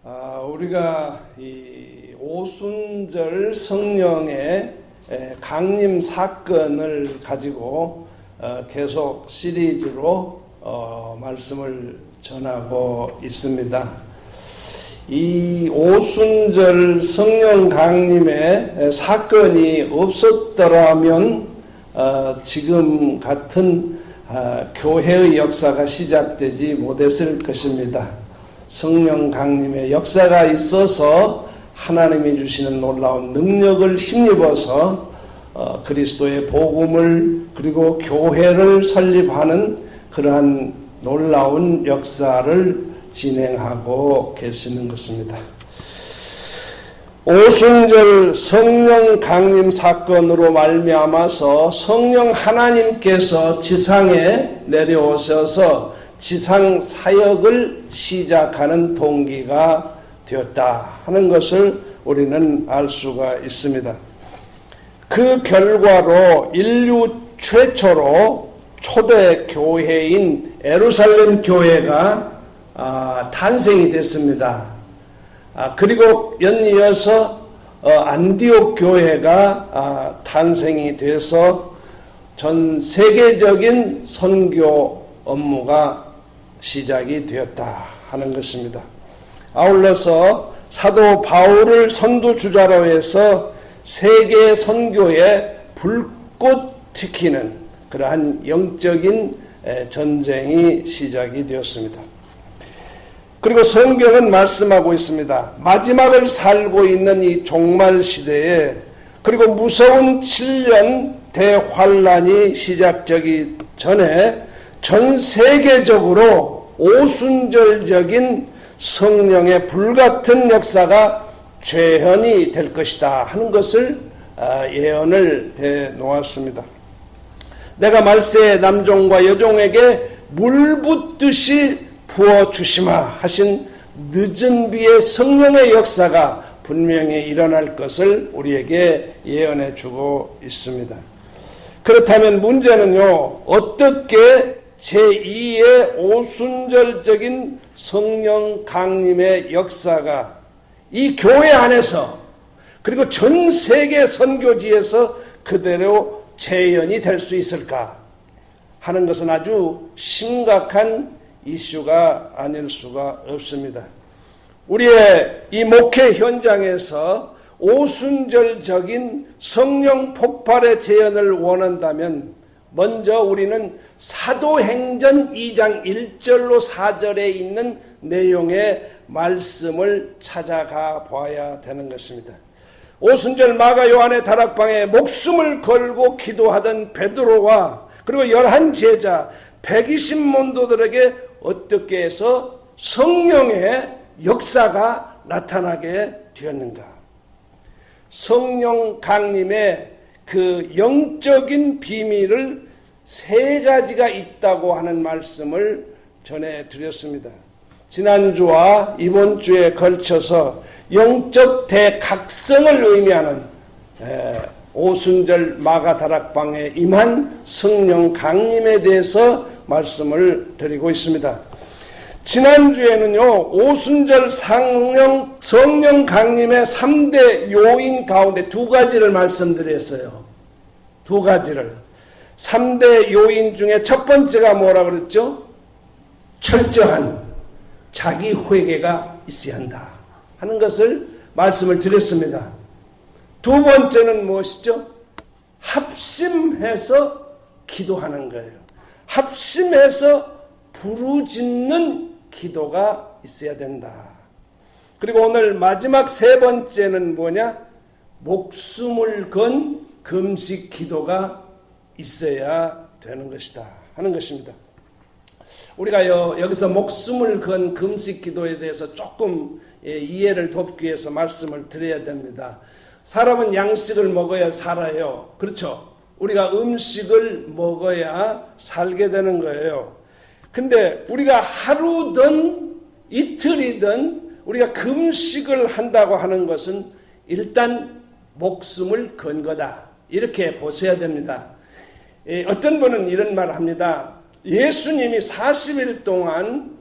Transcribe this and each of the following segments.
우리가 이 오순절 성령의 강림 사건을 가지고 계속 시리즈로 말씀을 전하고 있습니다. 이 오순절 성령 강림의 사건이 없었더라면 지금 같은 교회의 역사가 시작되지 못했을 것입니다. 성령 강림의 역사가 있어서 하나님이 주시는 놀라운 능력을 힘입어서 그리스도의 복음을 그리고 교회를 설립하는 그러한 놀라운 역사를 진행하고 계시는 것입니다. 오순절 성령 강림 사건으로 말미암아서 성령 하나님께서 지상에 내려오셔서 지상 사역을 시작하는 동기가 되었다 하는 것을 우리는 알 수가 있습니다. 그 결과로 인류 최초로 초대 교회인 예루살렘 교회가 탄생이 됐습니다. 그리고 연이어서 안디옥 교회가 탄생이 돼서 전 세계적인 선교 업무가 시작이 되었다 하는 것입니다. 아울러서 사도 바울을 선두주자로 해서 세계 선교에 불꽃 튀기는 그러한 영적인 전쟁이 시작이 되었습니다. 그리고 성경은 말씀하고 있습니다. 마지막을 살고 있는 이 종말 시대에 그리고 무서운 7년 대환란이 시작되기 전에 전 세계적으로 오순절적인 성령의 불같은 역사가 재현이 될 것이다 하는 것을 예언을 해 놓았습니다. 내가 말세에 남종과 여종에게 물 붓듯이 부어주시마 하신 늦은 비의 성령의 역사가 분명히 일어날 것을 우리에게 예언해 주고 있습니다. 그렇다면 문제는요, 어떻게 제2의 오순절적인 성령 강림의 역사가 이 교회 안에서 그리고 전 세계 선교지에서 그대로 재현이 될 수 있을까 하는 것은 아주 심각한 이슈가 아닐 수가 없습니다. 우리의 이 목회 현장에서 오순절적인 성령 폭발의 재현을 원한다면 먼저 우리는 사도행전 2장 1절로 4절에 있는 내용의 말씀을 찾아가 봐야 되는 것입니다. 오순절 마가 요한의 다락방에 목숨을 걸고 기도하던 베드로와 그리고 11제자 120門徒들에게 어떻게 해서 성령의 역사가 나타나게 되었는가? 성령 강림의 그 영적인 비밀을 3가지가 있다고 하는 말씀을 전해드렸습니다. 지난주와 이번 주에 걸쳐서 영적 대각성을 의미하는 오순절 마가다락방에 임한 성령 강림에 대해서 말씀을 드리고 있습니다. 지난주에는요, 오순절 성령 강림의 3대 요인 가운데 2가지를 말씀드렸어요. 2가지를. 3대 요인 중에 첫 번째가 뭐라 그랬죠? 철저한 자기 회개가 있어야 한다 하는 것을 말씀을 드렸습니다. 2번째는 무엇이죠? 합심해서 기도하는 거예요. 합심해서 부르짖는 기도가 있어야 된다. 그리고 오늘 마지막 3번째는 뭐냐? 목숨을 건 금식 기도가 있어야 되는 것이다 하는 것입니다. 우리가 여기서 목숨을 건 금식 기도에 대해서 조금 이해를 돕기 위해서 말씀을 드려야 됩니다. 사람은 양식을 먹어야 살아요. 그렇죠? 우리가 음식을 먹어야 살게 되는 거예요. 근데 우리가 하루든 이틀이든 우리가 금식을 한다고 하는 것은 일단 목숨을 건 거다. 이렇게 보셔야 됩니다. 어떤 분은 이런 말을 합니다. 예수님이 40일 동안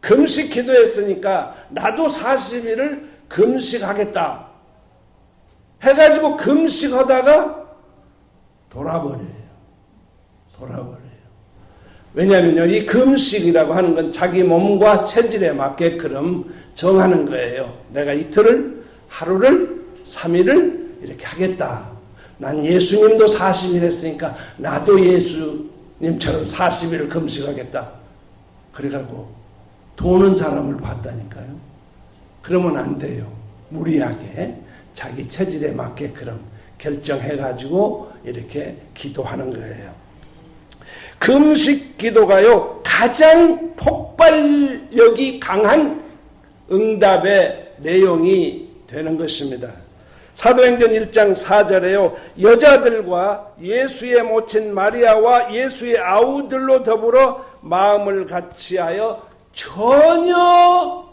금식 기도했으니까 나도 40일을 금식하겠다 해가지고 금식하다가 돌아버려요. 왜냐하면요, 이 금식이라고 하는 건 자기 몸과 체질에 맞게끔 정하는 거예요. 내가 이틀을, 하루를, 3일을 이렇게 하겠다. 난 예수님도 40일 했으니까 나도 예수님처럼 40일을 금식하겠다. 그래가지고 도는 사람을 봤다니까요. 그러면 안 돼요. 무리하게 자기 체질에 맞게끔 결정해가지고 이렇게 기도하는 거예요. 금식 기도가요, 가장 폭발력이 강한 응답의 내용이 되는 것입니다. 사도행전 1장 4절에요. 여자들과 예수의 모친 마리아와 예수의 아우들로 더불어 마음을 같이하여 전혀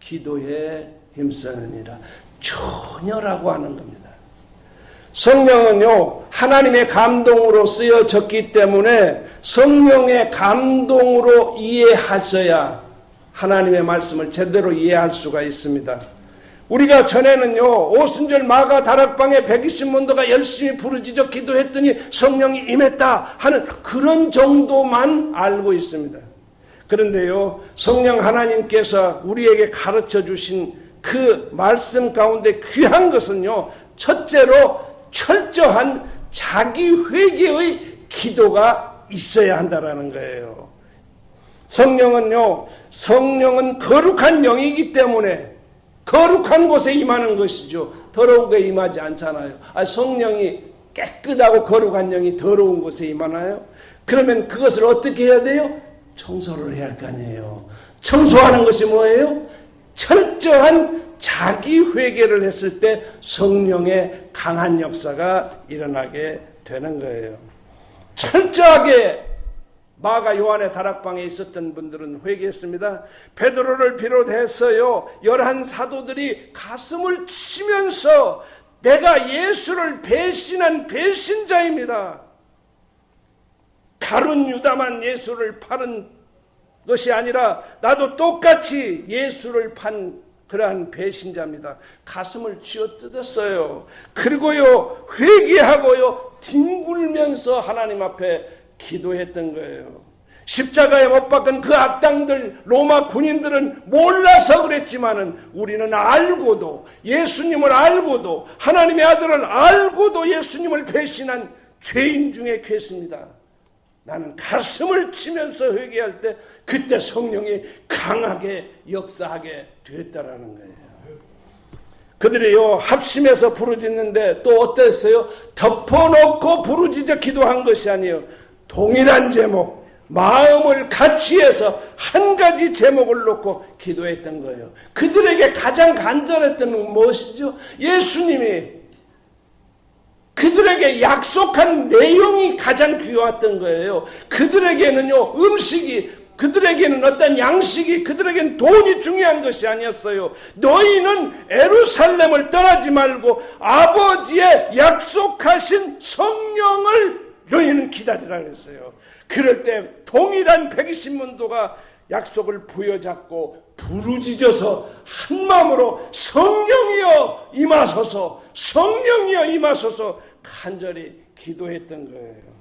기도에 힘쓰느니라. 전혀라고 하는 겁니다. 성령은요, 하나님의 감동으로 쓰여졌기 때문에 성령의 감동으로 이해하셔야 하나님의 말씀을 제대로 이해할 수가 있습니다. 우리가 전에는요, 오순절 마가 다락방에 120문도가 열심히 부르짖어 기도했더니 성령이 임했다 하는 그런 정도만 알고 있습니다. 그런데요, 성령 하나님께서 우리에게 가르쳐 주신 그 말씀 가운데 귀한 것은요, 첫째로 철저한 자기 회개의 기도가 있어야 한다라는 거예요. 성령은 거룩한 영이기 때문에 거룩한 곳에 임하는 것이죠. 더러우게 임하지 않잖아요. 성령이 깨끗하고 거룩한 영이 더러운 곳에 임하나요? 그러면 그것을 어떻게 해야 돼요? 청소를 해야 할 거 아니에요. 청소하는 것이 뭐예요? 철저한 자기 회개를 했을 때 성령의 강한 역사가 일어나게 되는 거예요. 철저하게 마가 요한의 다락방에 있었던 분들은 회개했습니다. 베드로를 비롯해서요, 11 사도들이 가슴을 치면서 내가 예수를 배신한 배신자입니다. 가룟 유다만 예수를 파는 것이 아니라 나도 똑같이 예수를 판 그러한 배신자입니다. 가슴을 쥐어뜯었어요. 그리고요, 회개하고요, 뒹굴면서 하나님 앞에 기도했던 거예요. 십자가에 못 박은 그 악당들, 로마 군인들은 몰라서 그랬지만은 우리는 알고도, 예수님을 알고도, 하나님의 아들을 알고도 예수님을 배신한 죄인 중에 괴수입니다. 나는 가슴을 치면서 회개할 때 그때 성령이 강하게 역사하게 됐다라는 거예요. 그들이요, 합심해서 부르짖는데 또 어땠어요? 덮어놓고 부르짖어 기도한 것이 아니에요. 동일한 제목, 마음을 같이 해서 한 가지 제목을 놓고 기도했던 거예요. 그들에게 가장 간절했던 건 무엇이죠? 예수님이 그들에게 약속한 내용이 가장 귀여웠던 거예요. 그들에게는요, 음식이, 그들에게는 어떤 양식이, 그들에게는 돈이 중요한 것이 아니었어요. 너희는 예루살렘을 떠나지 말고 아버지의 약속하신 성령을 너희는 기다리라 그랬어요. 그럴 때 동일한 120문도가 약속을 부여잡고 부르짖어서 한 마음으로 성령이여 임하소서, 성령이여 임하소서 간절히 기도했던 거예요.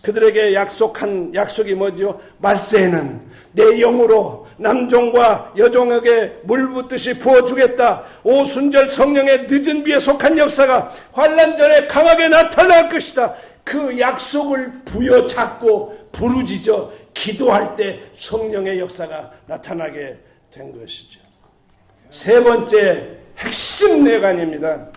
그들에게 약속한 약속이 뭐죠? 말세에는 내 영으로 남종과 여종에게 물 붓듯이 부어주겠다. 오순절 성령의 늦은 비에 속한 역사가 환난 전에 강하게 나타날 것이다. 그 약속을 부여잡고 부르짖어 기도할 때 성령의 역사가 나타나게 된 것이죠. 세 번째 핵심 내관입니다.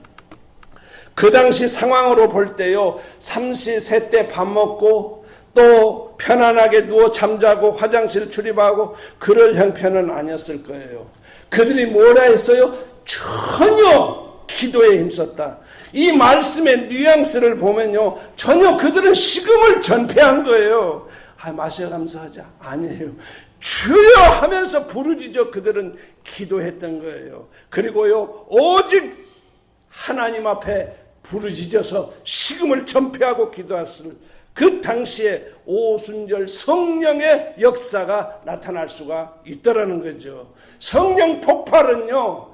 그 당시 상황으로 볼 때요, 삼시세 때 밥 먹고 또 편안하게 누워 잠자고 화장실 출입하고 그럴 형편은 아니었을 거예요. 그들이 뭐라 했어요? 전혀 기도에 힘썼다. 이 말씀의 뉘앙스를 보면요, 전혀 그들은 식음을 전폐한 거예요. 마셔가면서 하자. 아니에요. 주여 하면서 부르짖어 그들은 기도했던 거예요. 그리고요, 오직 하나님 앞에 부르짖어서 식음을 전폐하고 기도했을 그 당시에 오순절 성령의 역사가 나타날 수가 있다라는 거죠. 성령 폭발은요,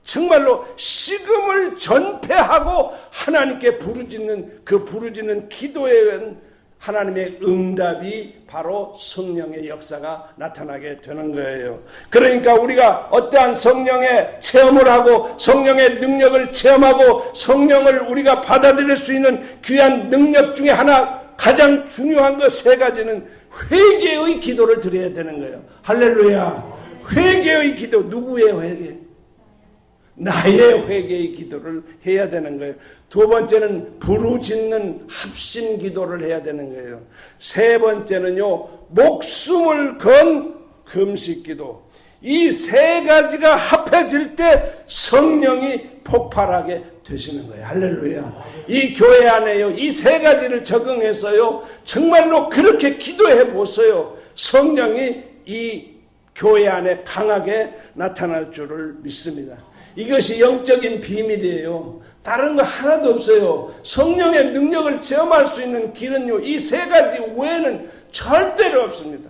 정말로 식음을 전폐하고 하나님께 부르짖는 그 부르짖는 기도에 하나님의 응답이 바로 성령의 역사가 나타나게 되는 거예요. 그러니까 우리가 어떠한 성령의 체험을 하고 성령의 능력을 체험하고 성령을 우리가 받아들일 수 있는 귀한 능력 중에 하나, 가장 중요한 것 세 가지는 회개의 기도를 드려야 되는 거예요. 할렐루야. 회개의 기도. 누구의 회개? 나의 회개의 기도를 해야 되는 거예요. 두 번째는 부르짖는 합심 기도를 해야 되는 거예요. 세 번째는요, 목숨을 건 금식 기도. 이 세 가지가 합해질 때 성령이 폭발하게 되시는 거예요. 할렐루야. 이 교회 안에요, 이 세 가지를 적응해서요, 정말로 그렇게 기도해 보세요. 성령이 이 교회 안에 강하게 나타날 줄을 믿습니다. 이것이 영적인 비밀이에요. 다른 거 하나도 없어요. 성령의 능력을 체험할 수 있는 길은요, 이 세 가지 외에는 절대로 없습니다.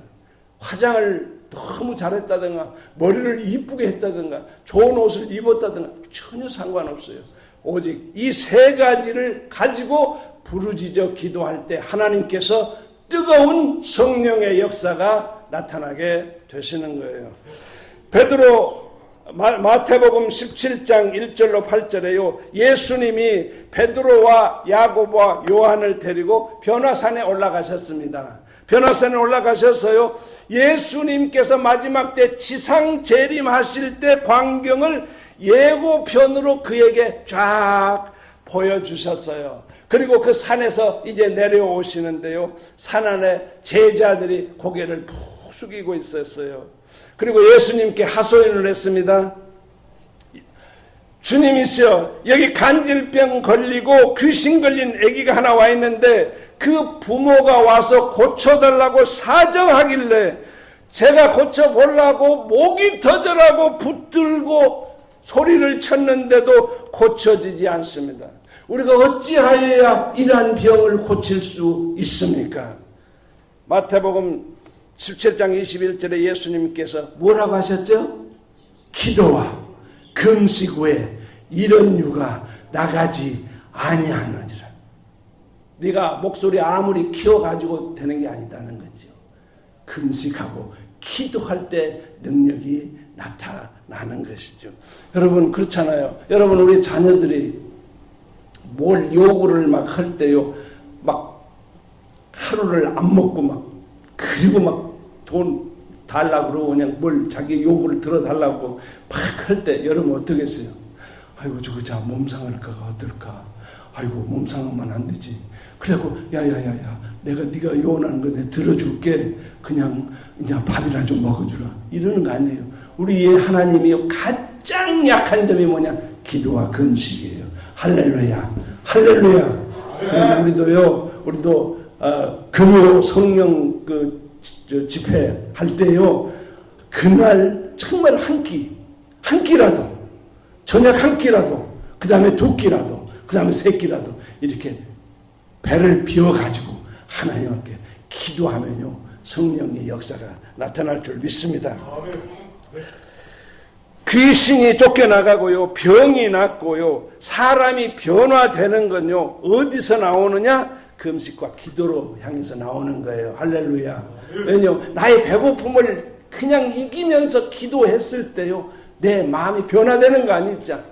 화장을 너무 잘했다든가, 머리를 이쁘게 했다든가, 좋은 옷을 입었다든가, 전혀 상관없어요. 오직 이 세 가지를 가지고 부르짖어 기도할 때 하나님께서 뜨거운 성령의 역사가 나타나게 되시는 거예요. 마태복음 17장 1절로 8절에요. 예수님이 베드로와 야고보와 요한을 데리고 변화산에 올라가셨습니다. 변화산에 올라가셔서요, 예수님께서 마지막 때 지상 재림하실 때 광경을 예고편으로 그에게 쫙 보여주셨어요. 그리고 그 산에서 이제 내려오시는데요, 산 안에 제자들이 고개를 푹 숙이고 있었어요. 그리고 예수님께 하소연을 했습니다. 주님이시여, 여기 간질병 걸리고 귀신 걸린 아기가 하나 와 있는데 그 부모가 와서 고쳐달라고 사정하길래 제가 고쳐보려고 목이 터져라고 붙들고 소리를 쳤는데도 고쳐지지 않습니다. 우리가 어찌하여야 이러한 병을 고칠 수 있습니까? 마태복음 17장 21절에 예수님께서 뭐라고 하셨죠? 기도와 금식 후에 이런 유가 나가지 아니하느니라. 네가 목소리 아무리 키워가지고 되는 게 아니다는 거죠. 금식하고 기도할 때 능력이 나타나는 것이죠. 여러분, 그렇잖아요. 여러분, 우리 자녀들이 뭘 요구를 막 할 때요, 막 하루를 안 먹고 그리고 막 돈 달라고 그러고 그냥 뭘 자기 요구를 들어달라고 막 할 때 여러분 어떻게 했어요? 아이고, 저거 자 몸상할까가 어떨까? 아이고, 몸상하면 안 되지. 그래갖고 야야야야, 내가 네가 요원하는 거 내가 들어줄게. 그냥 밥이나 좀 먹어주라. 이러는 거 아니에요. 우리의 하나님이 가장 약한 점이 뭐냐? 기도와 금식이에요. 할렐루야, 할렐루야. 우리도 금요 성령 집회 할 때요, 그날 정말 한 끼라도, 저녁 한 끼라도, 그 다음에 두 끼라도, 그 다음에 세 끼라도 이렇게 배를 비워가지고 하나님 앞에 기도하면요, 성령의 역사가 나타날 줄 믿습니다. 귀신이 쫓겨나가고요, 병이 낫고요, 사람이 변화되는 건요, 어디서 나오느냐? 금식과 기도로 향해서 나오는 거예요. 할렐루야. 왜냐하면 나의 배고픔을 그냥 이기면서 기도했을 때요, 내 마음이 변화되는 거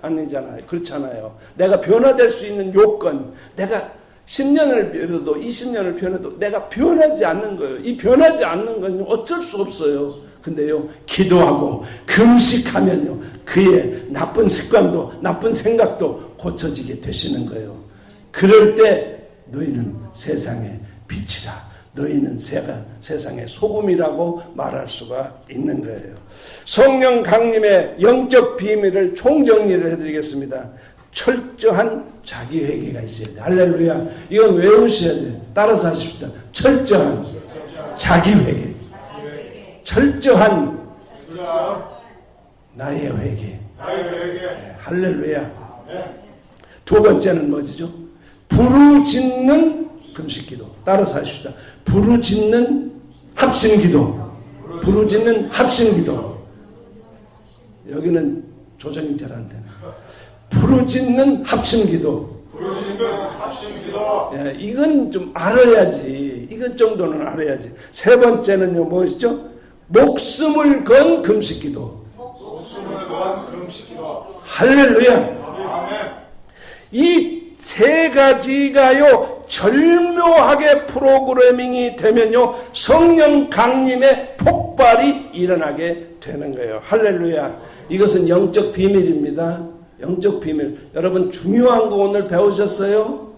아니잖아요. 그렇잖아요. 내가 변화될 수 있는 요건, 내가 10년을 변해도 20년을 변해도 내가 변하지 않는 거예요. 이 변하지 않는 건 어쩔 수 없어요. 근데요, 기도하고 금식하면요, 그의 나쁜 습관도 나쁜 생각도 고쳐지게 되시는 거예요. 그럴 때 너희는 세상의 빛이다, 너희는 세상의 소금이라고 말할 수가 있는 거예요. 성령 강림의 영적 비밀을 총정리를 해드리겠습니다. 철저한 자기회개가 있어야 돼. 할렐루야. 이건 외우셔야 돼. 따라서 하십시다. 철저한 자기회개, 철저한 나의 회개. 할렐루야. 두 번째는 뭐죠? 부르짖는 금식기도. 따라서 하십시다. 부르짖는 합심기도. 부르짖는 합심기도. 여기는 조정이 잘 안 되네. 부르짖는 합심기도. 부르짖는 합심기도. 예, 이건 좀 알아야지. 이건 정도는 알아야지. 세 번째는요, 무엇이죠? 목숨을 건 금식기도. 목숨을 건 금식기도. 할렐루야. 아멘. 이 세 가지가요, 절묘하게 프로그래밍이 되면요, 성령 강림의 폭발이 일어나게 되는 거예요. 할렐루야. 이것은 영적 비밀입니다. 영적 비밀. 여러분, 중요한 거 오늘 배우셨어요?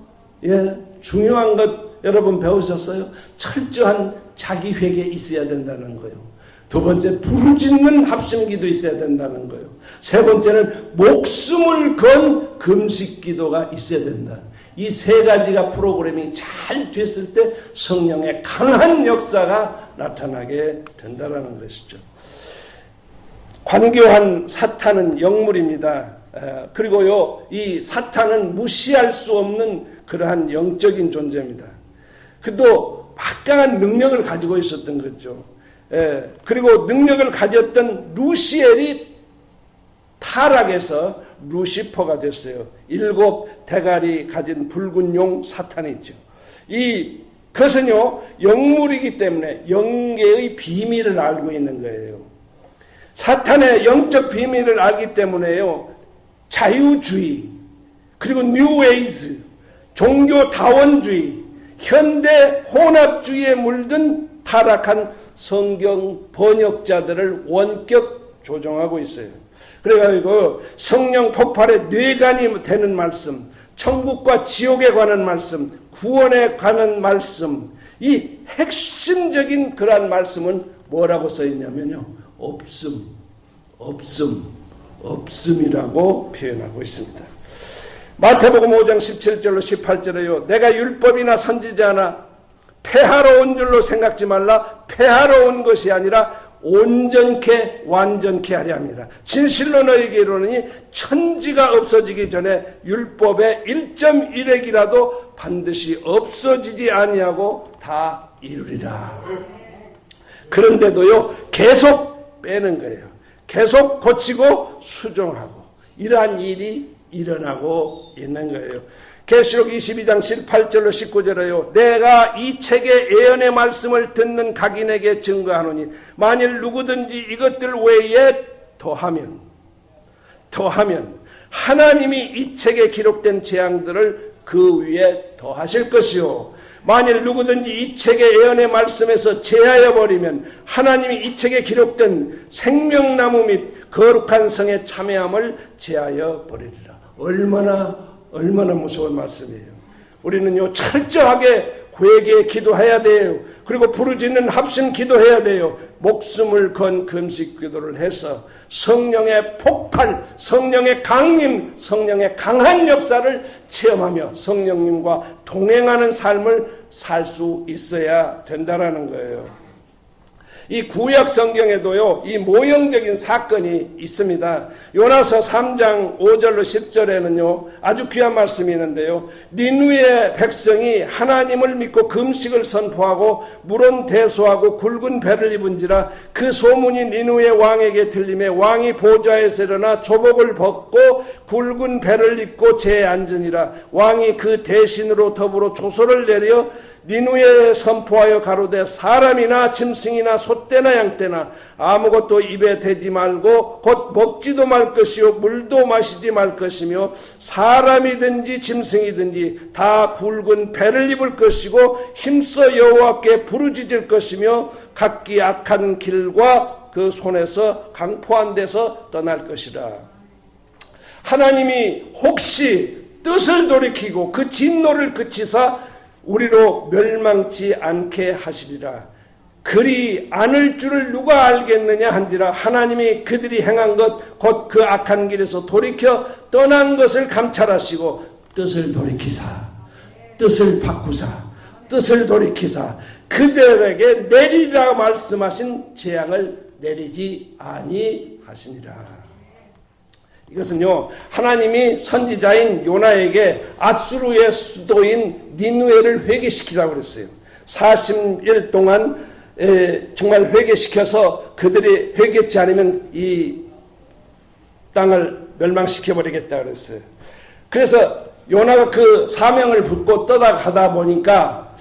예, 중요한 것 여러분 배우셨어요? 철저한 자기 회개 있어야 된다는 거예요. 두 번째, 부르짖는 합심기도 있어야 된다는 거예요. 세 번째는 목숨을 건 금식기도가 있어야 된다. 이 세 가지가 프로그래밍이 잘 됐을 때 성령의 강한 역사가 나타나게 된다는 것이죠. 관교한 사탄은 영물입니다. 그리고요, 이 사탄은 무시할 수 없는 그러한 영적인 존재입니다. 그도 막강한 능력을 가지고 있었던 거죠. 그리고 능력을 가졌던 루시엘이 타락해서 루시퍼가 됐어요. 7 대가리 가진 붉은 용 사탄이죠. 그것은요, 영물이기 때문에 영계의 비밀을 알고 있는 거예요. 사탄의 영적 비밀을 알기 때문에요, 자유주의, 그리고 뉴에이즈, 종교다원주의, 현대 혼합주의에 물든 타락한 성경 번역자들을 원격 조종하고 있어요. 그래가지고 성령 폭발의 뇌관이 되는 말씀, 천국과 지옥에 관한 말씀, 구원에 관한 말씀, 이 핵심적인 그러한 말씀은 뭐라고 써있냐면요, 없음이라고 표현하고 있습니다. 마태복음 5장 17절로 18절에요, 내가 율법이나 선지자나 폐하러 온 줄로 생각지 말라. 폐하러 온 것이 아니라 온전케 완전케 하려 함이라. 진실로 너희에게 이르노니 천지가 없어지기 전에 율법의 1.1핵이라도 반드시 없어지지 아니하고 다 이루리라. 그런데도요, 계속 빼는 거예요. 계속 고치고 수정하고 이러한 일이 일어나고 있는 거예요. 계시록 22장 18절로 19절에요. 내가 이 책의 예언의 말씀을 듣는 각인에게 증거하노니 만일 누구든지 이것들 외에 더하면 하나님이 이 책에 기록된 재앙들을 그 위에 더하실 것이요. 만일 누구든지 이 책의 예언의 말씀에서 제하여 버리면 하나님이 이 책에 기록된 생명나무 및 거룩한 성의 참여함을 제하여 버리리라. 얼마나 무서운 말씀이에요. 우리는요, 철저하게 회개 기도해야 돼요. 그리고 부르짖는 합심 기도해야 돼요. 목숨을 건 금식 기도를 해서 성령의 폭발, 성령의 강림, 성령의 강한 역사를 체험하며 성령님과 동행하는 삶을 살 수 있어야 된다라는 거예요. 이 구약 성경에도요, 이 모형적인 사건이 있습니다. 요나서 3장 5절로 10절에는요, 아주 귀한 말씀이 있는데요, 니느웨 백성이 하나님을 믿고 금식을 선포하고 물은 대소하고 굵은 배를 입은지라 그 소문이 니느웨 왕에게 들림에 왕이 보좌에서 일어나 조복을 벗고 굵은 배를 입고 제에 앉으니라. 왕이 그 대신으로 더불어 조서를 내려 니느웨에 선포하여 가로되 사람이나 짐승이나 소떼나 양떼나 아무것도 입에 대지 말고 곧 먹지도 말 것이요 물도 마시지 말 것이며 사람이든지 짐승이든지 다 굵은 배를 입을 것이고 힘써 여호와께 부르짖을 것이며 각기 악한 길과 그 손에서 강포한 데서 떠날 것이라. 하나님이 혹시 뜻을 돌이키고 그 진노를 그치사 우리로 멸망치 않게 하시리라. 그리 않을 줄을 누가 알겠느냐 한지라. 하나님이 그들이 행한 것 곧 그 악한 길에서 돌이켜 떠난 것을 감찰하시고 뜻을 돌이키사, 뜻을 바꾸사, 뜻을 돌이키사 그들에게 내리라 말씀하신 재앙을 내리지 아니하시니라. 이것은요, 하나님이 선지자인 요나에게 아수르의 수도인 니누에를 회개시키라고 그랬어요. 40일 동안 정말 회개시켜서 그들이 회개치 않으면 이 땅을 멸망시켜버리겠다 그랬어요. 그래서 요나가 그 사명을 붙고 떠나가다 보니까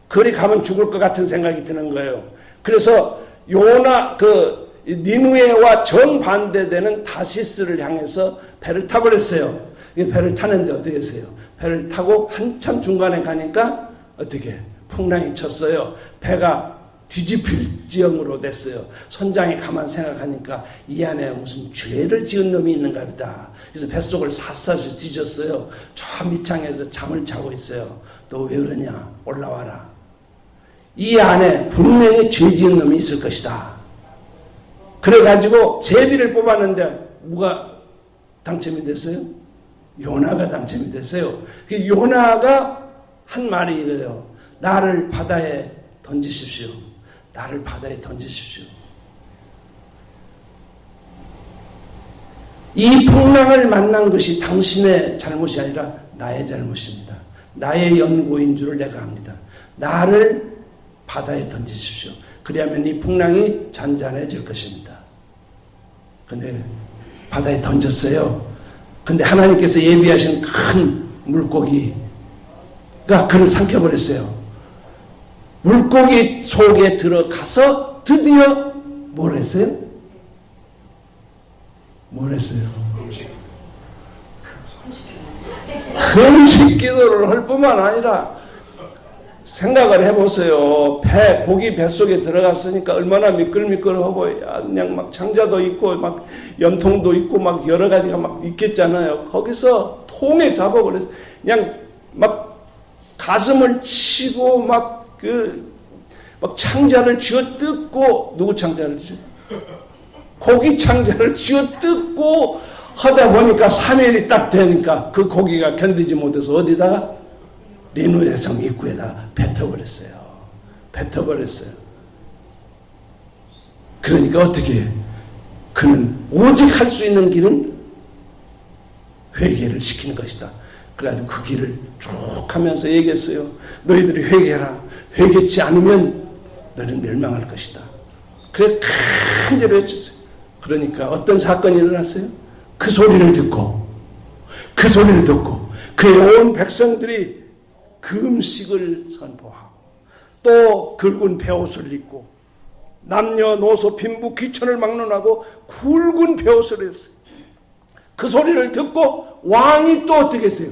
거리 가면 죽을 것 같은 생각이 드는 거예요. 그래서 요나 니누에와 정반대되는 다시스를 향해서 배를 타버렸어요. 배를 타는데 어떻게 했어요? 배를 타고 한참 중간에 가니까 어떻게 풍랑이 쳤어요. 배가 뒤집힐 지형으로 됐어요. 선장이 가만 생각하니까 이 안에 무슨 죄를 지은 놈이 있는가 보다. 그래서 뱃속을 샅샅이 뒤졌어요. 저 밑창에서 잠을 자고 있어요. 너 왜 그러냐? 올라와라. 이 안에 분명히 죄 지은 놈이 있을 것이다. 그래가지고 제비를 뽑았는데 누가 당첨이 됐어요? 요나가 당첨이 됐어요. 요나가 한 말이 이거예요. 나를 바다에 던지십시오. 나를 바다에 던지십시오. 이 풍랑을 만난 것이 당신의 잘못이 아니라 나의 잘못입니다. 나의 연고인 줄을 내가 압니다. 나를 바다에 던지십시오. 그리하면 이 풍랑이 잔잔해질 것입니다. 근데 바다에 던졌어요. 근데 하나님께서 예비하신 큰 물고기가 그를 삼켜버렸어요. 물고기 속에 들어가서 드디어 뭘 했어요? 뭘 했어요? 금식 기도를 할 뿐만 아니라 생각을 해보세요. 고기 뱃속에 들어갔으니까 얼마나 미끌미끌하고 그냥 막 창자도 있고 막 염통도 있고 막 여러 가지가 막 있겠잖아요. 거기서 통에 잡아버려서 그냥 막 가슴을 치고 막 창자를 쥐어 뜯고, 누구 창자를 쥐어? 고기 창자를 쥐어 뜯고 하다 보니까 3일이 딱 되니까 그 고기가 견디지 못해서 어디다가? 니누의 성 입구에다 뱉어버렸어요. 뱉어버렸어요. 그러니까 어떻게 해? 그는 오직 할 수 있는 길은 회개를 시키는 것이다. 그래가지고 그 길을 쭉 하면서 얘기했어요. 너희들이 회개해라. 회개치 않으면 너는 멸망할 것이다. 그래 큰 대로 했었어요. 그러니까 어떤 사건이 일어났어요? 그 소리를 듣고 그의 온 백성들이 금식을 선포하고 또 굵은 베옷을 입고 남녀노소 빈부 귀천을 막론하고 굵은 베옷을 했어요. 그 소리를 듣고 왕이 또 어떻게 했어요?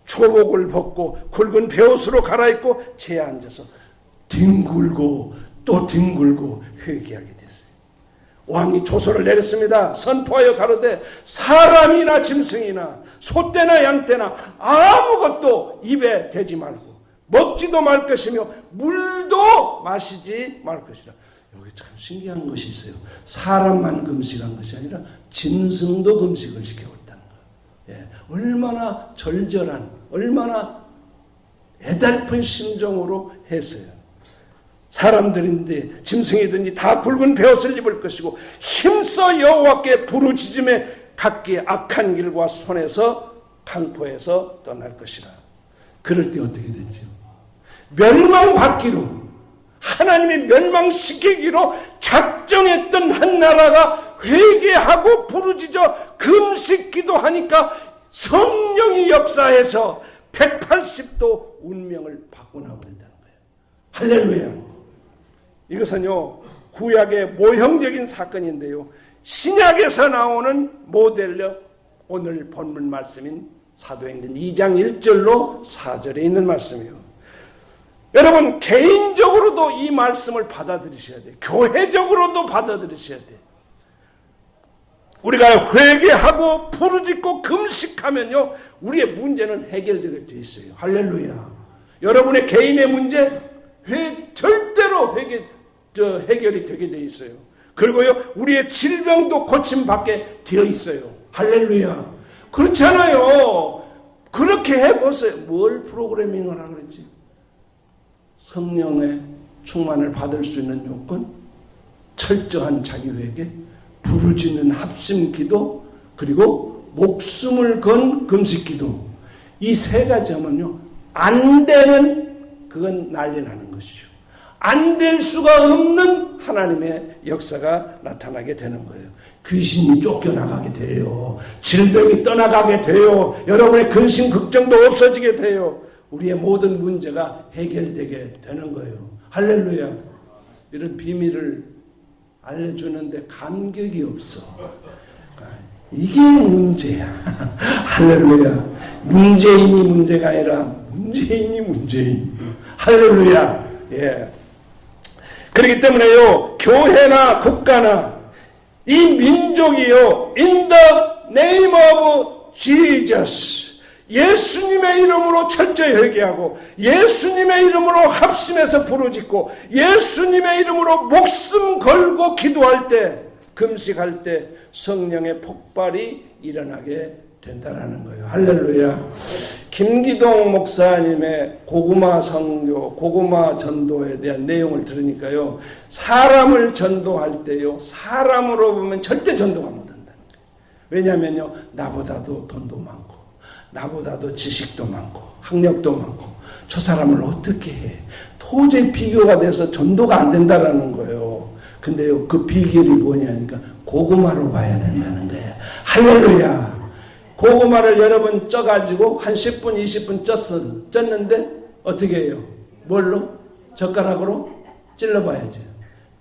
초복을 벗고 굵은 베옷으로 갈아입고 제에 앉아서 뒹굴고 또 뒹굴고 회개하게 됐어요. 왕이 조서를 내렸습니다. 선포하여 가로되 사람이나 짐승이나 소떼나 양떼나 아무것도 입에 대지 말고 먹지도 말 것이며 물도 마시지 말 것이라. 여기 참 신기한 것이 있어요. 사람만 금식한 것이 아니라 짐승도 금식을 시켜버렸다는 거예요. 예, 얼마나 절절한, 얼마나 애달픈 심정으로 했어요. 사람들인데 짐승이든지 다 붉은 베옷을 입을 것이고 힘써 여호와께 부르짖음에 각기 악한 길과 손에서 강포해서 떠날 것이라. 그럴 때 어떻게 됐죠? 멸망받기로, 하나님이 멸망시키기로 작정했던 한 나라가 회개하고 부르짖어 금식 기도하니까 성령이 역사해서 180도 운명을 바꾸나 버린다는 거예요. 할렐루야. 이것은요, 구약의 모형적인 사건인데요, 신약에서 나오는 모델로 오늘 본문 말씀인 사도행전 2장 1절로 4절에 있는 말씀이에요. 여러분, 개인적으로도 이 말씀을 받아들이셔야 돼요. 교회적으로도 받아들이셔야 돼요. 우리가 회개하고 부르짖고 금식하면요, 우리의 문제는 해결되게 돼 있어요. 할렐루야. 여러분의 개인의 문제 절대로 해결이 되게 돼 있어요. 그리고요, 우리의 질병도 고침받게 되어 있어요. 할렐루야. 그렇잖아요. 그렇게 해보세요. 뭘 프로그래밍을 하라 그랬지? 성령의 충만을 받을 수 있는 요건, 철저한 자기회개, 부르짖는 합심기도, 그리고 목숨을 건 금식기도. 이 세 가지 하면요, 안 되면 그건 난리 나는 것이죠. 안 될 수가 없는 하나님의 역사가 나타나게 되는 거예요. 귀신이 쫓겨나가게 돼요. 질병이 떠나가게 돼요. 여러분의 근심 걱정도 없어지게 돼요. 우리의 모든 문제가 해결되게 되는 거예요. 할렐루야. 이런 비밀을 알려주는데 감격이 없어. 이게 문제야. 할렐루야. 문재인이 문제가 아니라 문재인이 문재인. 할렐루야. 예. 그렇기 때문에요, 교회나 국가나 이 민족이요, in the name of Jesus, 예수님의 이름으로 철저히 회개하고 예수님의 이름으로 합심해서 부르짖고 예수님의 이름으로 목숨 걸고 기도할 때, 금식할 때 성령의 폭발이 일어나게 된다라는 거예요. 할렐루야. 김기동 목사님의 고구마 선교, 고구마 전도에 대한 내용을 들으니까요, 사람을 전도할 때요, 사람으로 보면 절대 전도가 못한다는 거예요. 왜냐면요, 나보다도 돈도 많고 나보다도 지식도 많고 학력도 많고 저 사람을 어떻게 해, 도저히 비교가 돼서 전도가 안 된다라는 거예요. 근데요, 그 비결이 뭐냐니까 고구마로 봐야 된다는 거예요. 할렐루야. 고구마를 여러 번 쪄가지고 한 10분, 20분 쪘는데 어떻게 해요? 뭘로? 젓가락으로 찔러봐야죠.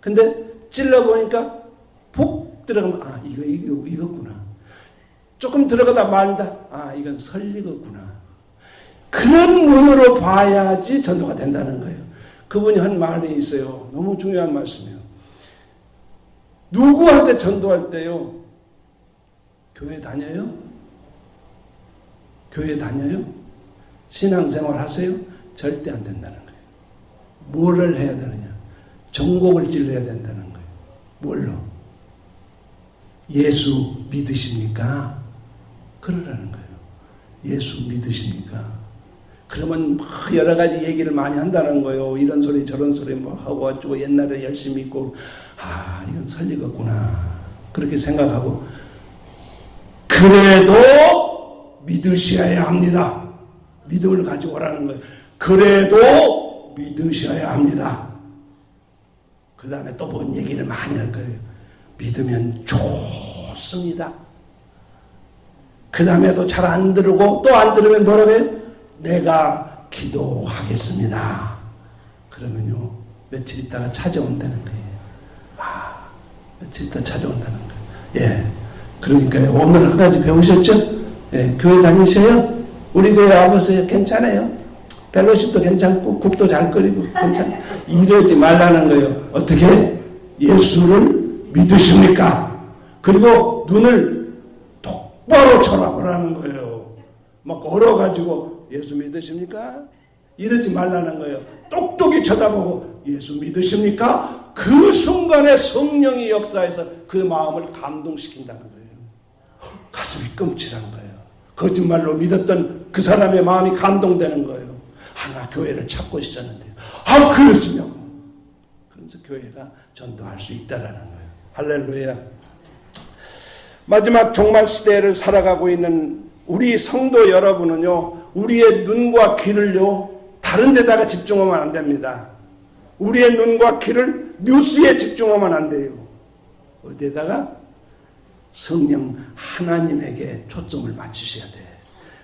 근데 찔러보니까 푹 들어가면, 아, 이거구나. 조금 들어가다 말다, 아, 이건 설리거구나. 그런 눈으로 봐야지 전도가 된다는 거예요. 그분이 한 말이 있어요. 너무 중요한 말씀이에요. 누구한테 전도할 때요, 교회 다녀요? 교회 다녀요? 신앙생활 하세요? 절대 안 된다는 거예요. 뭐를 해야 되느냐? 전곡을 찔러야 된다는 거예요. 뭘로? 예수 믿으십니까? 그러라는 거예요. 예수 믿으십니까? 그러면 막 여러 가지 얘기를 많이 한다는 거예요. 이런 소리 저런 소리 뭐 하고 어쩌고 옛날에 열심히 있고, 아, 이건 설리겠구나. 그렇게 생각하고, 그래도 믿으셔야 합니다. 믿음을 가지고 오라는 거예요. 그래도 믿으셔야 합니다. 그 다음에 또 뭔 얘기를 많이 할 거예요. 믿으면 좋습니다. 그 다음에도 잘 안 들고 또 안 들으면 뭐라고 해요? 내가 기도하겠습니다. 그러면요, 며칠 있다가 찾아온다는 거예요. 아, 며칠 있다가 찾아온다는 거예요. 예. 그러니까요, 오늘 한 가지 배우셨죠? 예, 교회 다니세요? 우리 교회 와보세요. 괜찮아요. 펠로십도 괜찮고 국도 잘 끓이고 괜찮아요. 이러지 말라는 거예요. 어떻게? 예수를 믿으십니까? 그리고 눈을 똑바로 쳐다보라는 거예요. 막 걸어가지고 예수 믿으십니까? 이러지 말라는 거예요. 똑똑히 쳐다보고 예수 믿으십니까? 그 순간에 성령이 역사해서 그 마음을 감동시킨다는 거예요. 가슴이 끔찍한 거예요. 거짓말로 믿었던 그 사람의 마음이 감동되는 거예요. 아, 나 교회를 찾고 있었는데, 아, 그랬으면. 그래서 교회가 전도할 수 있다라는 거예요. 할렐루야. 마지막 종말 시대를 살아가고 있는 우리 성도 여러분은요, 우리의 눈과 귀를요, 다른 데다가 집중하면 안 됩니다. 우리의 눈과 귀를 뉴스에 집중하면 안 돼요. 어디에다가? 성령 하나님에게 초점을 맞추셔야 돼.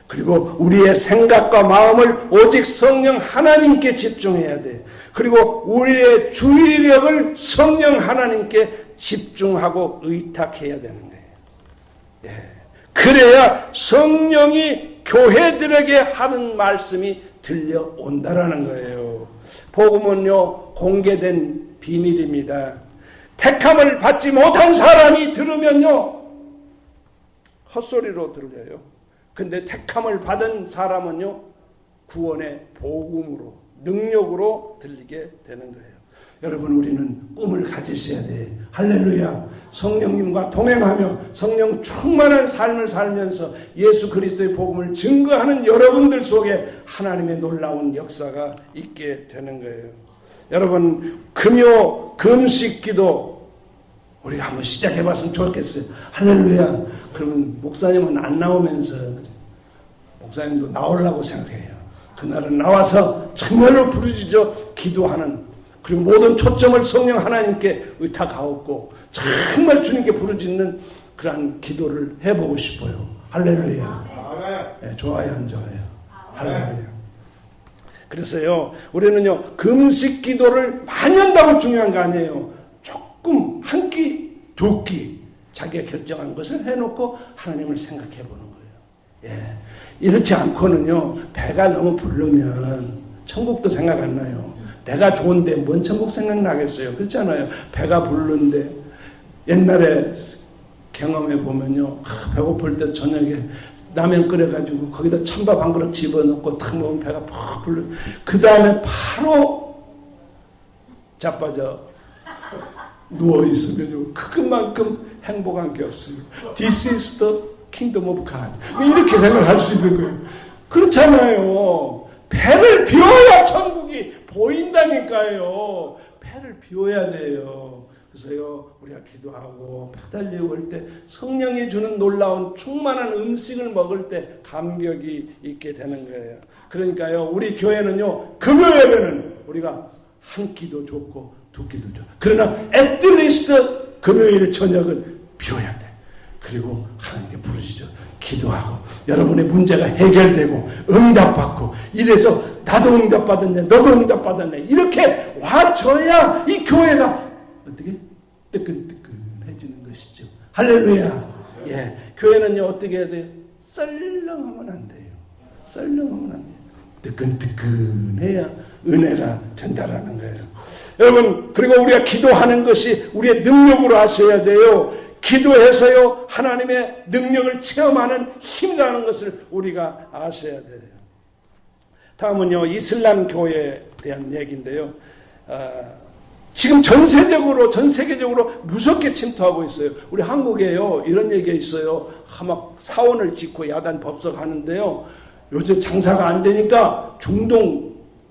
그리고 우리의 생각과 마음을 오직 성령 하나님께 집중해야 돼. 그리고 우리의 주의력을 성령 하나님께 집중하고 의탁해야 되는 거예요. 예. 그래야 성령이 교회들에게 하는 말씀이 들려온다라는 거예요. 복음은요, 공개된 비밀입니다. 택함을 받지 못한 사람이 들으면요, 헛소리로 들려요. 근데 택함을 받은 사람은요, 구원의 복음으로, 능력으로 들리게 되는 거예요. 여러분, 우리는 꿈을 가지셔야 돼. 할렐루야. 성령님과 동행하며 성령 충만한 삶을 살면서 예수 그리스도의 복음을 증거하는 여러분들 속에 하나님의 놀라운 역사가 있게 되는 거예요. 여러분, 금요 금식 기도 우리가 한번 시작해봤으면 좋겠어요. 할렐루야. 그러면 목사님은 안 나오면서 목사님도 나오려고 생각해요. 그날은 나와서 정말로 부르짖어 기도하는, 그리고 모든 초점을 성령 하나님께 의탁하옵고 정말 주님께 부르짖는 그러한 기도를 해보고 싶어요. 할렐루야. 네, 좋아요, 안 좋아요? 할렐루야. 그래서요, 우리는요, 금식 기도를 많이 한다고 중요한 거 아니에요. 조금, 한 끼, 두 끼, 자기가 결정한 것을 해놓고 하나님을 생각해 보는 거예요. 예. 이렇지 않고는요, 배가 너무 부르면 천국도 생각 안 나요. 내가 좋은데 뭔 천국 생각나겠어요? 그렇잖아요. 배가 부르는데, 옛날에 경험해 보면요, 배고플 때 저녁에 라면 끓여가지고 거기다 찬밥 한 그릇 집어넣고 탁 먹으면 배가 푹 불러. 그 다음에 바로 자빠져 누워있으면 그만큼 행복한 게 없어요. This is the kingdom of God. 이렇게 생각할 수 있는 거예요. 그렇잖아요. 배를 비워야 천국이 보인다니까요. 배를 비워야 돼요. 그래서요, 우리가 기도하고 배달리고 할 때 성령이 주는 놀라운 충만한 음식을 먹을 때 감격이 있게 되는 거예요. 그러니까요, 우리 교회는요, 금요일에는 우리가 한 끼도 좋고 두 끼도 좋고, 그러나 at least 금요일 저녁은 비워야 돼. 그리고 하나님께 부르짖어 기도하고 여러분의 문제가 해결되고 응답받고, 이래서 나도 응답받았네, 너도 응답받았네, 이렇게 와줘야 이 교회가 어떻게 뜨끈뜨끈해지는 것이죠. 할렐루야. 예, 교회는요, 어떻게 해야 돼요? 썰렁하면 안 돼요. 썰렁하면 안 돼요. 뜨끈뜨끈해야 은혜가 된다라는 거예요. 여러분, 그리고 우리가 기도하는 것이 우리의 능력으로 하셔야 돼요. 기도해서요, 하나님의 능력을 체험하는 힘이라는 것을 우리가 아셔야 돼요. 다음은요, 이슬람 교회에 대한 얘기인데요. 지금 전 세계적으로 무섭게 침투하고 있어요. 우리 한국에요, 이런 얘기가 있어요. 막 사원을 짓고 야단 법석하는데요. 요즘 장사가 안 되니까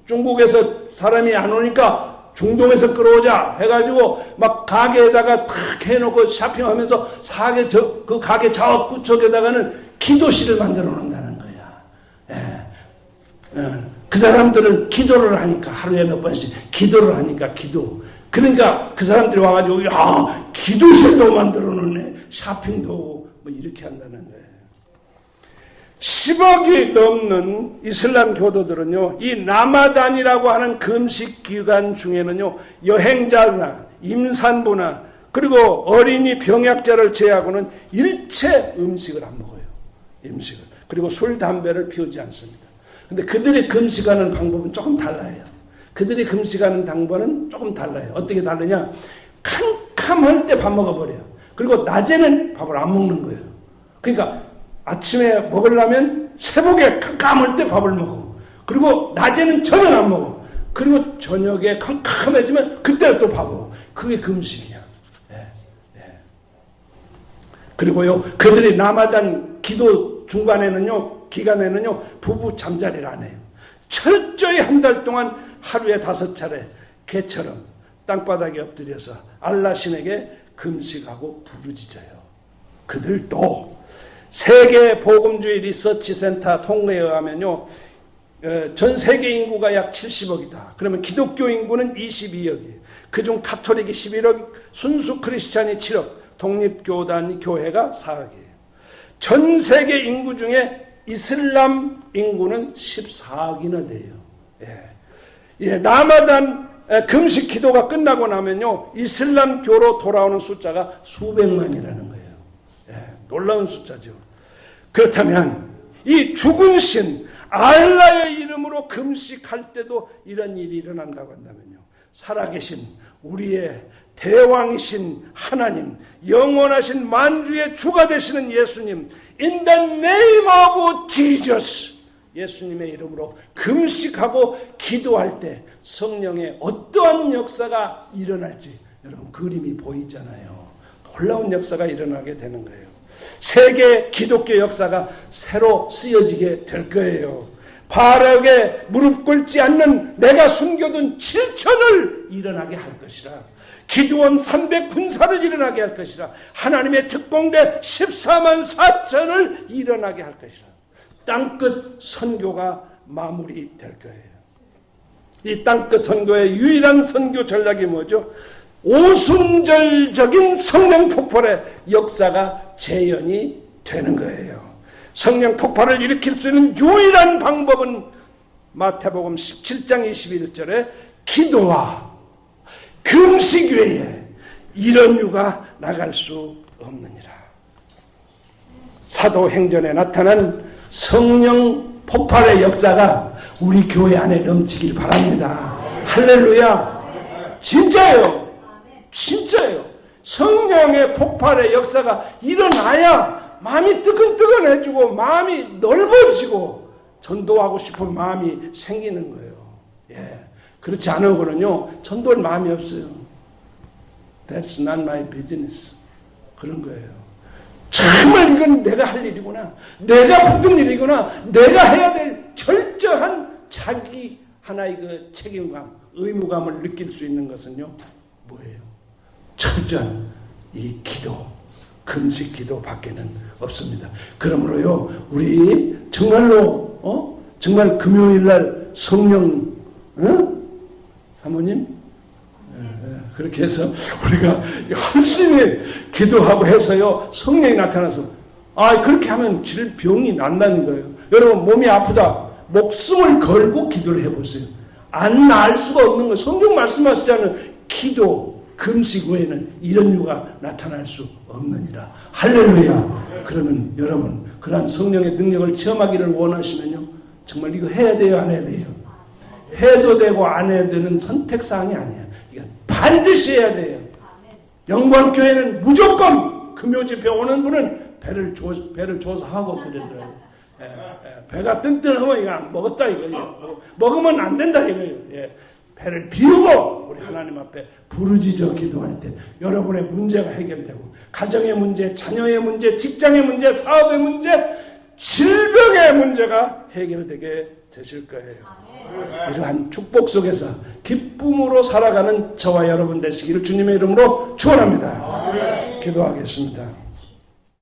중국에서 사람이 안 오니까 중동에서 끌어오자 해가지고 막 가게에다가 탁 해놓고 쇼핑하면서 그 가게 저구석에다가는 기도실을 만들어 놓는다는 거야. 예. 그 사람들은 기도를 하니까 하루에 몇 번씩 기도를 하니까 그러니까 그 사람들이 와가지고 야, 기도실도 만들어 놓네, 쇼핑도 오고 뭐 이렇게 한다는 거예요. 10억이 넘는 이슬람 교도들은요, 이 라마단이라고 하는 금식 기간 중에는요, 여행자나 임산부나 그리고 어린이 병약자를 제외하고는 일체 음식을 안 먹어요. 음식을. 그리고 술, 담배를 피우지 않습니다. 근데 그들이 금식하는 방법은 조금 달라요. 그들이 금식하는 방법은 조금 달라요. 어떻게 다르냐? 캄캄할 때 밥 먹어버려요. 그리고 낮에는 밥을 안 먹는 거예요. 그러니까 아침에 먹으려면 새벽에 캄캄할 때 밥을 먹어. 그리고 낮에는 전혀 안 먹어. 그리고 저녁에 캄캄해지면 그때 또 밥 먹어. 그게 금식이야. 그리고요, 그들이 라마단 기도 기간에는요, 부부 잠자리를 안 해요. 철저히 한 달 동안 하루에 5차례 개처럼 땅바닥에 엎드려서 알라 신에게 금식하고 부르짖어요. 그들도 세계 복음주의 리서치 센터 통계에 의하면요, 전 세계 인구가 약 70억이다. 그러면 기독교 인구는 22억이에요. 그중 카톨릭이 11억, 순수 크리스찬이 7억, 독립교단 교회가 4억이에요. 전 세계 인구 중에 이슬람 인구는 14억이나 돼요. 라마단 금식 기도가 끝나고 나면요, 이슬람교로 돌아오는 숫자가 수백만이라는 거예요. 놀라운 숫자죠. 그렇다면 이 죽은 신 알라의 이름으로 금식할 때도 이런 일이 일어난다고 한다면요, 살아계신 우리의 대왕이신 하나님, 영원하신 만주의 주가 되시는 예수님, In the name of Jesus, 예수님의 이름으로 금식하고 기도할 때 성령의 어떠한 역사가 일어날지 여러분 그림이 보이잖아요. 놀라운 역사가 일어나게 되는 거예요. 세계 기독교 역사가 새로 쓰여지게 될 거예요. 바알에게 무릎 꿇지 않는 내가 숨겨둔 7천을 일어나게 할 것이라. 기드온 300 군사를 일어나게 할 것이라. 하나님의 특공대 14만 4천을 일어나게 할 것이라. 땅끝 선교가 마무리될 거예요. 이 땅끝 선교의 유일한 선교 전략이 뭐죠? 오순절적인 성령 폭발의 역사가 재현이 되는 거예요. 성령 폭발을 일으킬 수 있는 유일한 방법은 마태복음 17장 21절에 기도와 금식 외에 이런 유가 나갈 수 없느니라. 사도행전에 나타난 성령 폭발의 역사가 우리 교회 안에 넘치길 바랍니다. 할렐루야. 진짜예요. 진짜예요. 성령의 폭발의 역사가 일어나야 마음이 뜨끈뜨끈해지고 마음이 넓어지고 전도하고 싶은 마음이 생기는 거예요. 예. 그렇지 않으면요 전도할 마음이 없어요. That's not my business. 그런 거예요. 정말 이건 내가 할 일이구나. 내가 붙은 일이구나. 내가 해야 될 철저한 자기 하나의 그 책임감, 의무감을 느낄 수 있는 것은요 뭐예요? 철저한 이 기도, 금식 기도 밖에는 없습니다. 그러므로요 우리 정말로 정말 금요일날 성령 사모님 그렇게 해서 우리가 열심히 기도하고 해서요 성령이 나타나서 그렇게 하면 질병이 난다는 거예요. 여러분 몸이 아프다 목숨을 걸고 기도를 해보세요. 안 나을 수가 없는 거예요. 성경 말씀하시자는 기도 금식 외에는 이런 유가 나타날 수 없느니라. 할렐루야. 그러면 여러분 그러한 성령의 능력을 체험하기를 원하시면요 정말 이거 해야 돼요 안 해야 돼요? 해도 되고 안 해야 되는 선택사항이 아니에요. 이건 반드시 해야 돼요. 영광교회는 무조건 금요집회 오는 분은 배를 줘서 하고 드리더라고요. 배가 뜬뜬하면 이거 먹었다 이거예요. 먹으면 안 된다 이거예요. 배를 비우고 우리 하나님 앞에 부르짖어 기도할 때 여러분의 문제가 해결되고 가정의 문제, 자녀의 문제, 직장의 문제, 사업의 문제, 질병의 문제가 해결되게 되실 거예요. 이러한 축복 속에서 기쁨으로 살아가는 저와 여러분 되시기를 주님의 이름으로 축원합니다. 기도하겠습니다.